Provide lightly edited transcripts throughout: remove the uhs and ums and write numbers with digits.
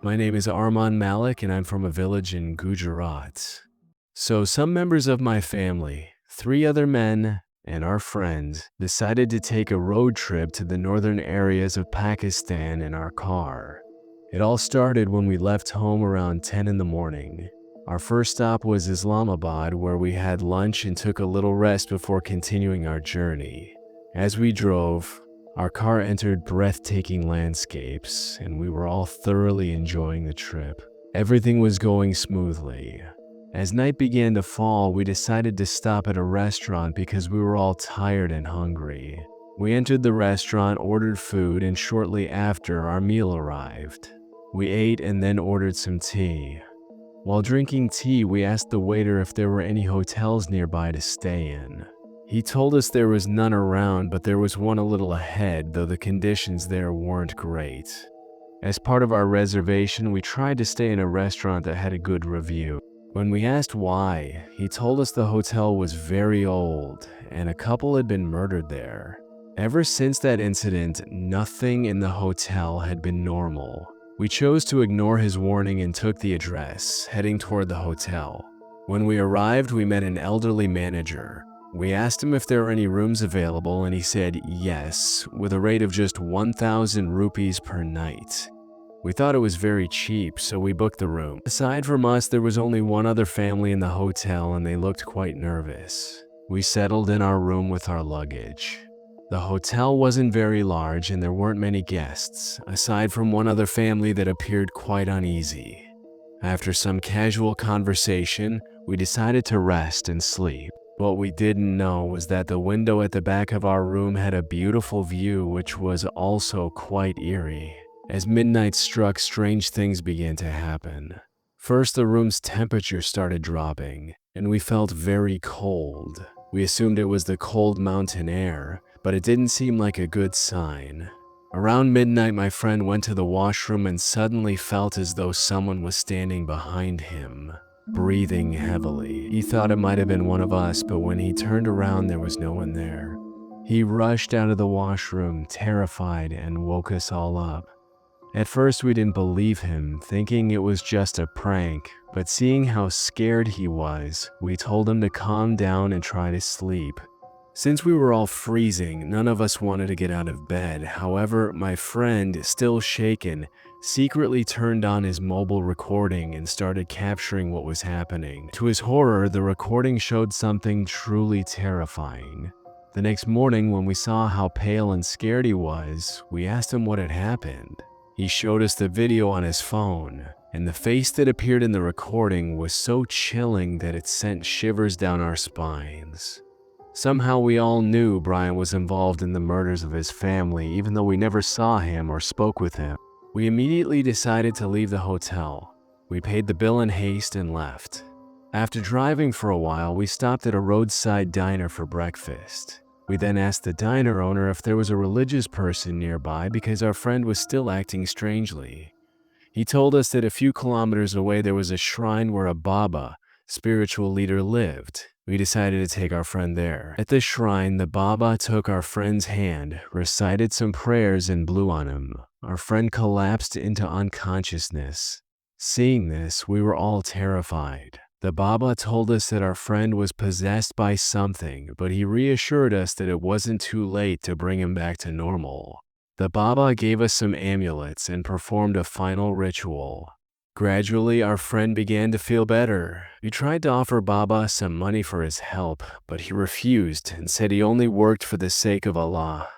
My name is Arman Malik and I'm from a village in Gujarat. So some members of my family, 3 other men, and our friends decided to take a road trip to the northern areas of Pakistan in our car. It all started when we left home around 10 in the morning. Our first stop was Islamabad, where we had lunch and took a little rest before continuing our journey. As we drove, our car entered breathtaking landscapes, and we were all thoroughly enjoying the trip. Everything was going smoothly. As night began to fall, we decided to stop at a restaurant because we were all tired and hungry. We entered the restaurant, ordered food, and shortly after, our meal arrived. We ate and then ordered some tea. While drinking tea, we asked the waiter if there were any hotels nearby to stay in. He told us there was none around, but there was one a little ahead, though the conditions there weren't great. As part of our reservation, we tried to stay in a restaurant that had a good review. When we asked why, he told us the hotel was very old and a couple had been murdered there. Ever since that incident, nothing in the hotel had been normal. We chose to ignore his warning and took the address, heading toward the hotel. When we arrived, we met an elderly manager. We asked him if there were any rooms available, and he said yes, with a rate of just 1,000 rupees per night. We thought it was very cheap, so we booked the room. Aside from us, there was only one other family in the hotel, and they looked quite nervous. We settled in our room with our luggage. The hotel wasn't very large, and there weren't many guests, aside from one other family that appeared quite uneasy. After some casual conversation, we decided to rest and sleep. What we didn't know was that the window at the back of our room had a beautiful view, which was also quite eerie. As midnight struck, strange things began to happen. First, the room's temperature started dropping, and we felt very cold. We assumed it was the cold mountain air, but it didn't seem like a good sign. Around midnight, my friend went to the washroom and suddenly felt as though someone was standing behind him, breathing heavily. He thought it might have been one of us, but when he turned around, there was no one there. He rushed out of the washroom, terrified, and woke us all up. At first, we didn't believe him, thinking it was just a prank, but seeing how scared he was, we told him to calm down and try to sleep. Since we were all freezing, none of us wanted to get out of bed. However, my friend, still shaken, secretly turned on his mobile recording and started capturing what was happening. To his horror, the recording showed something truly terrifying. The next morning, when we saw how pale and scared he was, we asked him what had happened. He showed us the video on his phone, and the face that appeared in the recording was so chilling that it sent shivers down our spines. Somehow we all knew Brian was involved in the murders of his family, even though we never saw him or spoke with him. We immediately decided to leave the hotel. We paid the bill in haste and left. After driving for a while, we stopped at a roadside diner for breakfast. We then asked the diner owner if there was a religious person nearby because our friend was still acting strangely. He told us that a few kilometers away there was a shrine where a Baba, spiritual leader, lived. We decided to take our friend there. At the shrine, the Baba took our friend's hand, recited some prayers, and blew on him. Our friend collapsed into unconsciousness. Seeing this, we were all terrified. The Baba told us that our friend was possessed by something, but he reassured us that it wasn't too late to bring him back to normal. The Baba gave us some amulets and performed a final ritual. Gradually, our friend began to feel better. We tried to offer Baba some money for his help, but he refused and said he only worked for the sake of Allah.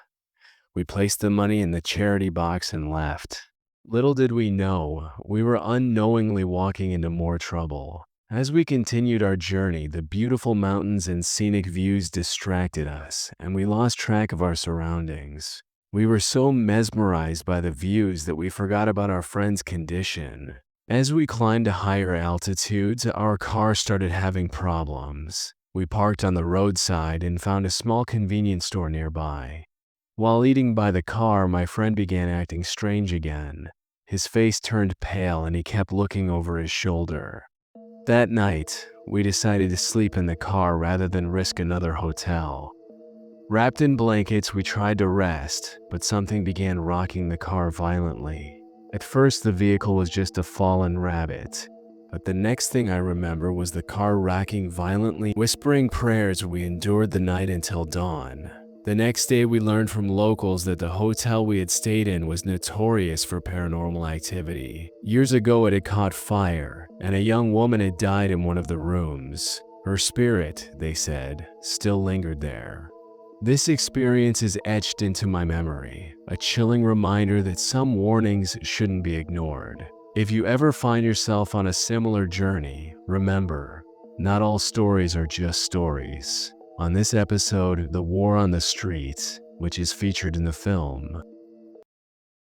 We placed the money in the charity box and left. Little did we know, we were unknowingly walking into more trouble. As we continued our journey, the beautiful mountains and scenic views distracted us, and we lost track of our surroundings. We were so mesmerized by the views that we forgot about our friend's condition. As we climbed to higher altitudes, our car started having problems. We parked on the roadside and found a small convenience store nearby. While eating by the car, my friend began acting strange again. His face turned pale and he kept looking over his shoulder. That night, we decided to sleep in the car rather than risk another hotel. Wrapped in blankets, we tried to rest, but something began rocking the car violently. At first, the vehicle was just a fallen rabbit. But the next thing I remember was the car racking violently, whispering prayers. We endured the night until dawn. The next day, we learned from locals that the hotel we had stayed in was notorious for paranormal activity. Years ago, it had caught fire, and a young woman had died in one of the rooms. Her spirit, they said, still lingered there. This experience is etched into my memory, a chilling reminder that some warnings shouldn't be ignored. If you ever find yourself on a similar journey, remember, not all stories are just stories. On this episode, The War on the Streets, which is featured in the film,